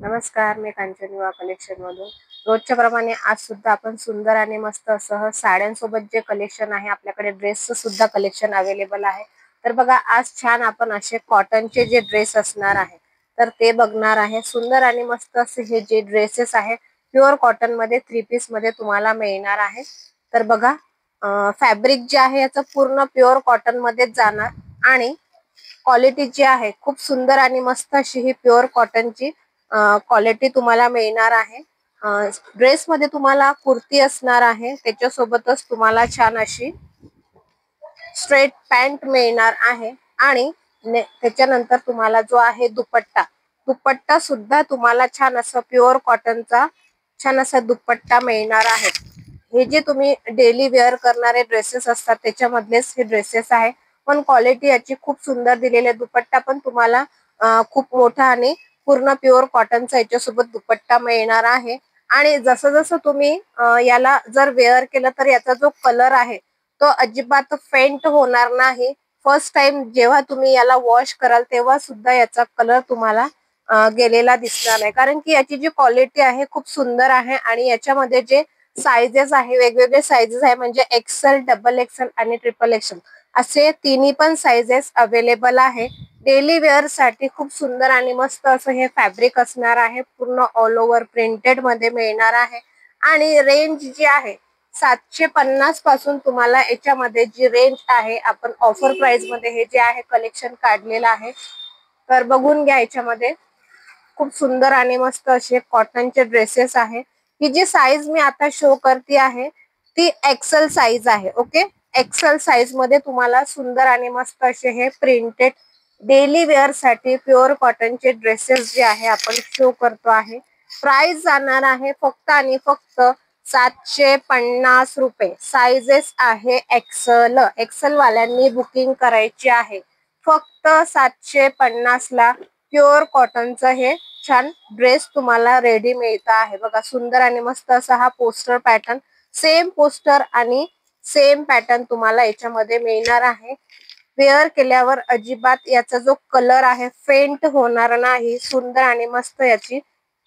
नमस्कार, मी कांचन युवा कलेक्शन मधून. रोजच्या प्रमाणे आज सुद्धा आपण सुंदर आणि मस्त असं साड्यांसोबत जे कलेक्शन आहे, आपल्याकडे ड्रेसचं सुद्धा कलेक्शन अवेलेबल आहे. तर बघा, आज छान आपण असे कॉटनचे जे ड्रेस असणार आहे तर ते बघणार आहे. सुंदर आणि मस्त असे हे जे ड्रेसेस आहे प्युअर कॉटन मध्ये 3 पीस मध्ये तुम्हाला मिळणार आहे. तर बघा, फॅब्रिक जे आहे याचं पूर्ण प्युअर कॉटन मध्येच जाणार आणि क्वालिटी जी आहे खूप सुंदर आणि मस्त अशी ही प्युअर कॉटनची क्वालिटी तुम्हाला मिळणार आहे. ड्रेस मध्ये तुम्हाला कुर्ती असणार आहे, त्याच्यासोबतच तुम्हाला छान अशी स्ट्रेट पॅन्ट मिळणार आहे आणि त्याच्यानंतर तुम्हाला जो आहे दुपट्टा, दुपट्टा सुद्धा तुम्हाला छान असं प्युअर कॉटनचा छान असा दुपट्टा मिळणार आहे. हे जे तुम्ही डेली वेअर करणारे ड्रेसेस असतात त्याच्यामधलेच हे ड्रेसेस आहे, पण क्वालिटी याची खूप सुंदर दिलेली आहे. दुपट्टा पण तुम्हाला खूप मोठा आणि पूर्ण प्युअर कॉटनचा याच्यासोबत दुपट्टा मिळणार आहे. आणि जसं जसं तुम्ही याला जर वेअर केलं तर याचा जो कलर आहे तो अजिबात फेंट होणार नाही. फर्स्ट टाइम जेव्हा तुम्ही याला वॉश कराल तेव्हा सुद्धा याचा कलर तुम्हाला गेलेला दिसणार नाही, कारण की याची जी क्वालिटी आहे खूप सुंदर आहे. आणि याच्यामध्ये जे साइजेस आहे, वेगवेगळे साइजेस आहे, म्हणजे एक्सेल, डबल एक्सेल आणि ट्रिपल एक्सेल असे तिन्ही पण साइजेस अवेलेबल आहे. डेली वेअर साठी खूप सुंदर आणि मस्त असं हे फॅब्रिक असणार आहे. पूर्ण ऑल ओव्हर प्रिंटेड मध्ये मिळणार आहे. आणि रेंज जी आहे 750 पासून तुम्हाला याच्यामध्ये जी रेंज आहे, आपण ऑफर प्राइस मध्ये हे जे आहे कलेक्शन काढलेलं आहे. तर बघून घ्या, याच्यामध्ये खूप सुंदर आणि मस्त असे कॉटनचे ड्रेसेस आहे. ही जी साईज मी आता शो करते आहे ती एक्सेल साईज आहे. ओके, एक्सेल साईज मध्ये तुम्हाला सुंदर आणि मस्त असे हे प्रिंटेड डेली वेअर साठी प्युअर कॉटनचे ड्रेसेस जे आहे आपण शो करतो आहे. प्राइस जाणार आहे फक्त आणि फक्त 750 रुपये. साइजेस आहे एक्सेल. एक्सेल वाल्यांनी बुकिंग करायची आहे. फक्त 750 ला प्युअर कॉटनचं हे छान ड्रेस तुम्हाला रेडी मिळता आहे. बघा, सुंदर आणि मस्त असा हा पोस्टर पॅटर्न, सेम पोस्टर आणि सेम पॅटर्न तुम्हाला याच्यामध्ये मिळणार आहे. वेअर केल्यावर अजिबात याचा जो कलर आहे फेंट होणार नाही. सुंदर आणि मस्त याची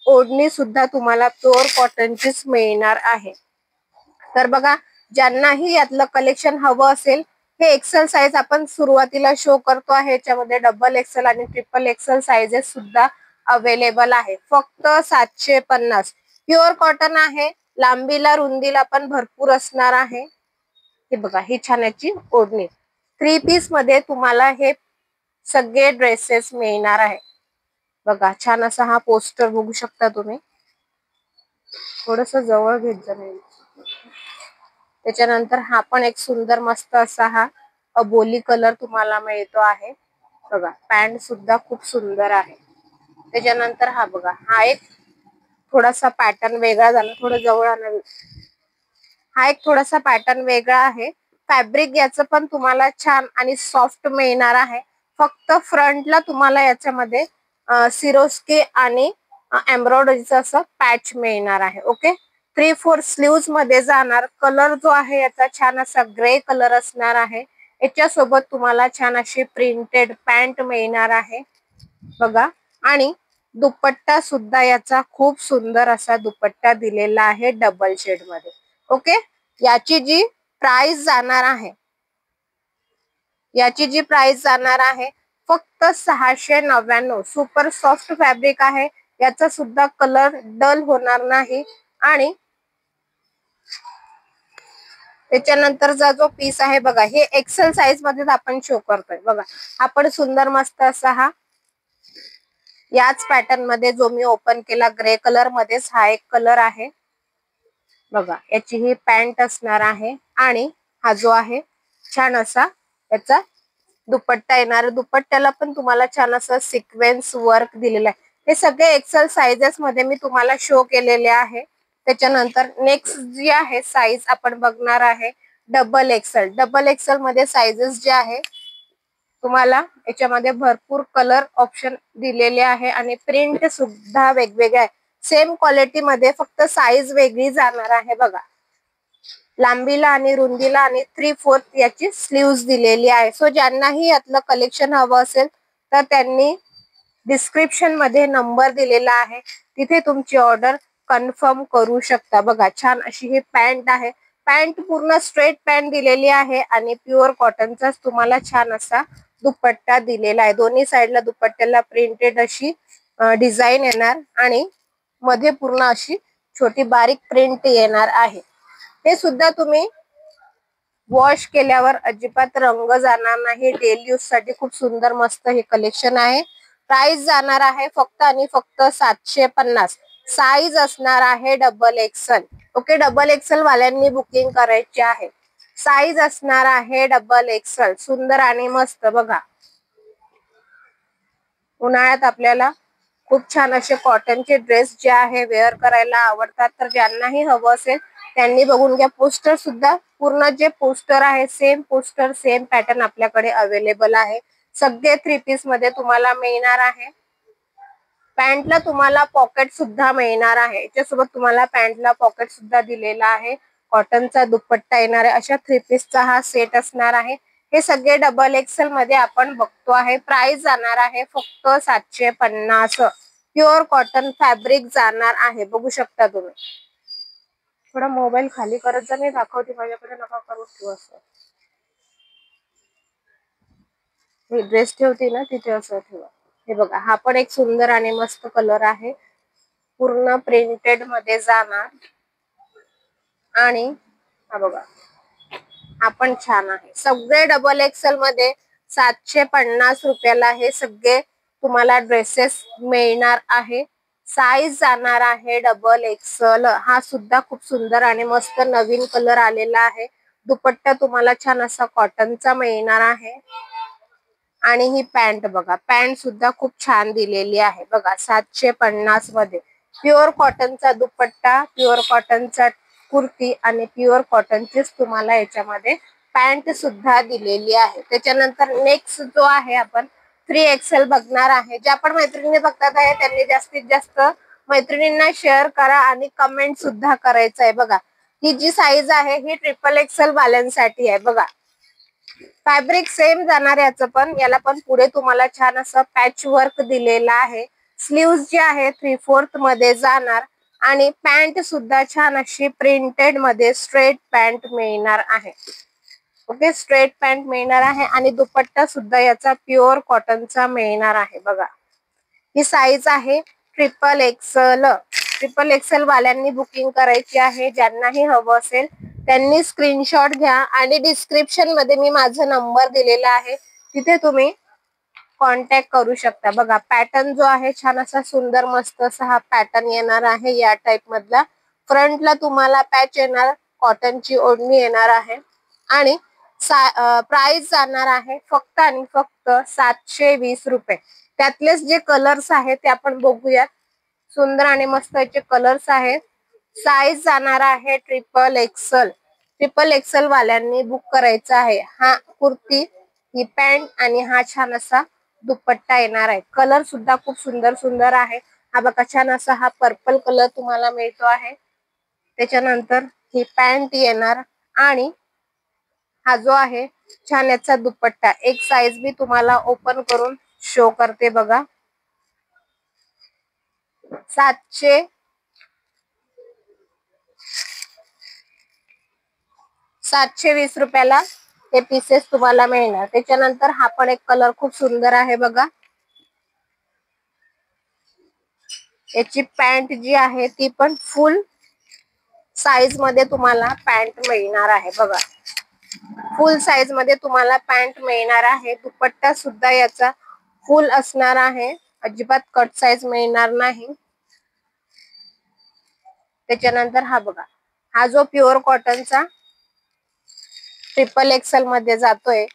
ओढणी सुद्धा तुम्हाला प्युअर कॉटनचीच मिळणार आहे. तर बघा, ज्यांनाही यातलं कलेक्शन हवं असेल, हे एक्सेल साईज आपण सुरुवातीला शो करतो आहे. याच्यामध्ये डबल एक्सेल आणि ट्रिपल एक्सेल साइजेस सुद्धा अवेलेबल आहे. फक्त 750. प्युअर कॉटन आहे, लांबीला रुंदीला पण भरपूर असणार आहे. हे बघा, ही छान याची ओढणी 3 पीस मध्ये तुम्हाला हे सगळे ड्रेसेस मिळणार आहे. बघा, छान असा हा पोस्टर बघू शकता तुम्ही. थोडस जवळ घेत जा. त्याच्यानंतर हा पण एक सुंदर मस्त असा हा अबोली कलर तुम्हाला मिळतो आहे. बघा, पॅन्ट सुद्धा खूप सुंदर आहे. त्याच्यानंतर हा बघा, हा एक थोडासा पॅटर्न वेगळा झाला, थोडं जवळ आणा. हा एक थोडासा पॅटर्न वेगळा आहे. फॅब्रिक याचं पण तुम्हाला छान आणि सॉफ्ट मिळणार आहे. फक्त फ्रंटला तुम्हाला याच्यामध्ये सिरोस्की आणि एम्ब्रॉयडरीचं असं पॅच मिळणार आहे. ओके, 3/4 स्लीव्स मध्ये जाणार. कलर जो आहे याचा छान असा ग्रे कलर असणार आहे. याच्यासोबत तुम्हाला छान अशी प्रिंटेड पॅन्ट मिळणार आहे. बघा, आणि दुपट्टा सुद्धा याचा खूप सुंदर असा दुपट्टा दिलेला आहे डबल शेड मध्ये. ओके, याची जी प्राइस जाणार आहे, याची जी प्राइस जाणार आहे फक्त 699. सुपर सॉफ्ट फॅब्रिक आहे, याचा सुद्धा कलर डल होणार नाही. आणि त्याच्यानंतरचा जो पीस आहे बघा, हे एक्सेल साइज मध्ये आपण शो करतोय. बघा, आपण सुंदर मस्त असा हा याच पॅटर्न मध्ये जो मी ओपन केला ग्रे कलर मध्येच हा एक कलर आहे. बघा, याची ही पॅन्ट असणार आहे आणि हा जो आहे छान असा याचा दुपट्टा येणार. दुपट्ट्याला पण तुम्हाला छान असं सिक्वेन्स वर्क दिलेलं आहे. हे सगळे एक्सेल साइजेस मध्ये मी तुम्हाला शो केलेले आहे. त्याच्यानंतर नेक्स्ट जी आहे साइज आपण बघणार आहे डबल एक्सेल. डबल एक्सेल मध्ये साइजेस जे आहे तुम्हाला याच्यामध्ये भरपूर कलर ऑप्शन दिलेले आहे आणि प्रिंट सुद्धा वेगवेगळे आहे. सेम क्वालिटी मध्ये, फक्त साईज वेगळी जाणार आहे. बघा, लांबीला आणि रुंदीला आणि 3/4 याची स्लीव्स दिलेली आहे. सो ज्यांनाही यातलं कलेक्शन हवं असेल तर त्यांनी डिस्क्रिप्शन मध्ये नंबर दिलेला आहे, तिथे तुमची ऑर्डर कन्फर्म करू शकता. बघा छान अशी ही पॅन्ट आहे. पॅन्ट पूर्ण स्ट्रेट पॅन्ट दिलेली आहे आणि प्युअर कॉटनचाच तुम्हाला छान असा दुपट्टा दिलेला आहे. दोन्ही साइडला दुपट्ट्याला प्रिंटेड अशी डिझाईन येणार आणि मध्ये पूर्ण अशी छोटी बारीक प्रिंट येणार आहे. हे सुद्धा तुम्ही वॉश केल्यावर अजिबात रंग जाणार नाही. डेली यूज साठी खूप सुंदर मस्त हे कलेक्शन आहे. प्राइस जाणार आहे फक्त आणि फक्त 750. साईज असणार आहे double Excel. Okay, double Excel वाल्यांनी बुकिंग करायची आहे. साईज असणार आहे डबल एक्सल. सुंदर आणि मस्त. बघा उन्हाळ्यात आपल्याला खूप छान असे कॉटनचे ड्रेस जे आहे वेअर करायला आवडतात. तर ज्यांनाही हवं असेल त्यांनी बघून घ्या. पोस्टर सुद्धा पूर्ण जे पोस्टर आहे सेम पोस्टर सेम पॅटर्न आपल्याकडे अवेलेबल आहे. सगळे 3 पीस मध्ये तुम्हाला मिळणार आहे. पॅन्टला तुम्हाला पॉकेट सुद्धा मिळणार आहे. याच्यासोबत तुम्हाला पॅन्टला पॉकेट सुद्धा दिलेला आहे. कॉटनचा दुपट्टा येणार आहे. अशा 3 पीसचा हा सेट असणार आहे. हे सगळे डबल एक्सेल मध्ये आपण बघतो आहे. प्राइस जाणार आहे फक्त 750. प्युअर कॉटन फॅब्रिक जाणार आहे. बघू शकता तुम्ही. थोडा मोबाईल खाली करत जा, मी दाखवते. माझ्याकडे नका करू ठेवू असं. हे ड्रेस ठेवते ना तिथे असं ठेवा. हे बघा हा पण एक सुंदर आणि मस्त कलर आहे. पूर्ण प्रिंटेड मध्ये जाणार आणि हा बघा हा पण छान आहे. सगळे डबल एक्सेल मध्ये 750 रुपयाला हे सगळे तुम्हाला ड्रेसेस मिळणार आहे. साईज जाणार आहे डबल एक्सल. हा सुद्धा खूप सुंदर आणि मस्त नवीन कलर आलेला आहे. दुपट्टा तुम्हाला छान असा कॉटनचा मिळणार आहे. आणि ही पॅन्ट बघा, पॅन्ट सुद्धा खूप छान दिलेली आहे. बघा 750 मध्ये प्युअर कॉटनचा दुपट्टा, प्युअर कॉटनचा कुर्ती आणि प्युअर कॉटनचीच तुम्हाला याच्यामध्ये पॅन्ट सुद्धा दिलेली आहे. त्याच्यानंतर नेक्स्ट जो आहे आपण 3 एक्सेल बघणार आहे. ज्या पण मैत्रिणी बघतात आहे त्यांनी जास्तीत जास्त मैत्रिणींना शेअर करा आणि कमेंट सुद्धा करायचं आहे. बघा ही जी साईज आहे ही ट्रिपल एक्सेल वाल्यांसाठी आहे. बघा फॅब्रिक सेम जाणार याचं पण. याला पण पुढे तुम्हाला छान असं पॅच वर्क दिलेला आहे. स्लीव्स जे आहे 3/4 मध्ये जाणार आणि पॅन्ट सुद्धा छान अशी प्रिंटेड मध्ये स्ट्रेट पॅन्ट मिळणार आहे. ओके, स्ट्रेट पॅन्ट मिळणार आहे आणि दुपट्टा सुद्धा याचा प्युअर कॉटनचा मिळणार आहे. बघा ही साईज आहे ट्रिपल एक्सल. ट्रिपल एक्सेल वाल्यांनी बुकिंग करायची आहे. ज्यांनाही हवं असेल त्यांनी स्क्रीनशॉट घ्या आणि डिस्क्रिप्शन मध्ये मी माझा नंबर दिलेला आहे, तिथे तुम्ही कॉन्टॅक्ट करू शकता. बघा पॅटर्न जो आहे छान असा सुंदर मस्त असा हा पॅटर्न येणार आहे. या टाइप मधला फ्रंटला तुम्हाला पॅच येणार, कॉटनची ओढणी येणार आहे आणि प्राइस जाणार आहे फक्त आणि फक्त 720 रुपये. त्यातलेच जे कलर्स आहेत ते आपण बघूयात. सुंदर आणि मस्त याचे कलर्स आहेत. साईज जाणार आहे ट्रिपल एक्सल. ट्रिपल एक्सल वाल्यांनी बुक करायचा आहे. हा कुर्ती, ही पॅन्ट आणि हा छान असा दुपट्टा येणार आहे. कलर सुद्धा खूप सुंदर सुंदर आहे. हा बघा छान असा हा पर्पल कलर तुम्हाला मिळतो आहे. त्याच्यानंतर ही पॅन्ट येणार आणि हा जो आहे छान याचा दुपट्टा. एक साईज मी तुम्हाला ओपन करून शो करते. बघा 720 रुपयाला हे पीसेस तुम्हाला मिळणार. त्याच्यानंतर हा पण एक कलर खूप सुंदर आहे. बघा याची पॅन्ट जी आहे ती पण फुल साईज मध्ये तुम्हाला पॅन्ट मिळणार आहे. बघा फुल साईज मध्ये तुम्हाला पॅन्ट मिळणार आहे. दुपट्टा सुद्धा याचा फुल असणार आहे. अजिबात कट साईज मिळणार नाही. त्याच्यानंतर हा बघा हा जो प्युअर कॉटनचा ट्रिपल एक्सेल मध्ये जातोय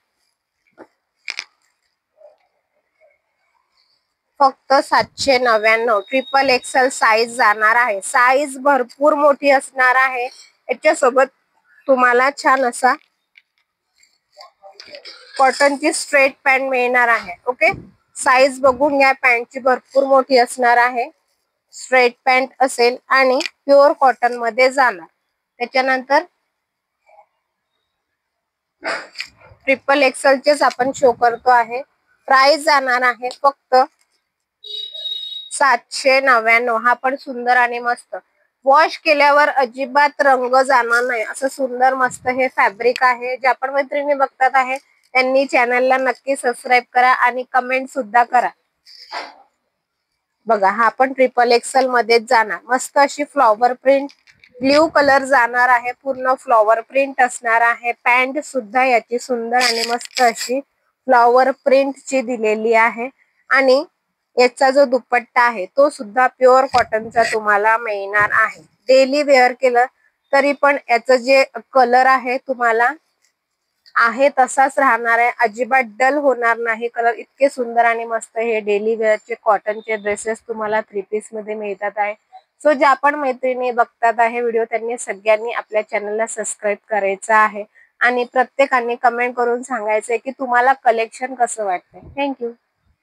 फक्त 799. ट्रिपल एक्सेल साईज जाणार आहे. साईज भरपूर मोठी असणार आहे. याच्यासोबत तुम्हाला छान असा कॉटनची स्ट्रेट पॅन्ट मिळणार आहे. ओके, साईज बघून घ्या. पॅन्टची भरपूर मोठी असणार आहे. स्ट्रेट पॅन्ट असेल आणि प्युअर कॉटन मध्ये जाणार. त्याच्यानंतर ट्रिपल एक्सेलचेच आपण शो करतो आहे. प्राइस जाणार आहे फक्त 799. हा पण सुंदर आणि मस्त, वॉश केल्यावर अजिबात रंग जाणार नाही असं सुंदर मस्त हे फॅब्रिक आहे. ज्या पण मैत्रिणी बघतात आहे त्यांनी चॅनलला नक्की सबस्क्राईब करा आणि कमेंट सुद्धा करा. बघा हा पण ट्रिपल एक्सेल मध्येच जाणार, मस्त अशी फ्लॉवर प्रिंट ब्ल्यू कलर जाणार आहे, पूर्ण फ्लॉवर प्रिंट असणार आहे. पॅन्ट सुद्धा याची सुंदर आणि मस्त अशी फ्लॉवर प्रिंटची दिलेली आहे. आणि याचा जो दुपट्टा आहे तो सुद्धा प्युअर कॉटनचा तुम्हाला मिळणार आहे. डेली वेअर केलं तरी पण याचं जे कलर आहे तुम्हाला आहे तसाच राहणार आहे, अजिबात डल होणार नाही कलर. इतके सुंदर आणि मस्त हे डेली वेअरचे कॉटनचे ड्रेसेस तुम्हाला 3 पीस मध्ये मिळतात आहे. सो ज्या पण मैत्रिणी बघतात आहे व्हिडिओ त्यांनी सगळ्यांनी आपल्या चॅनलला सबस्क्राईब करायचं आहे आणि प्रत्येकाने कमेंट करून सांगायचंय की तुम्हाला कलेक्शन कसं वाटतंय. थँक्यू.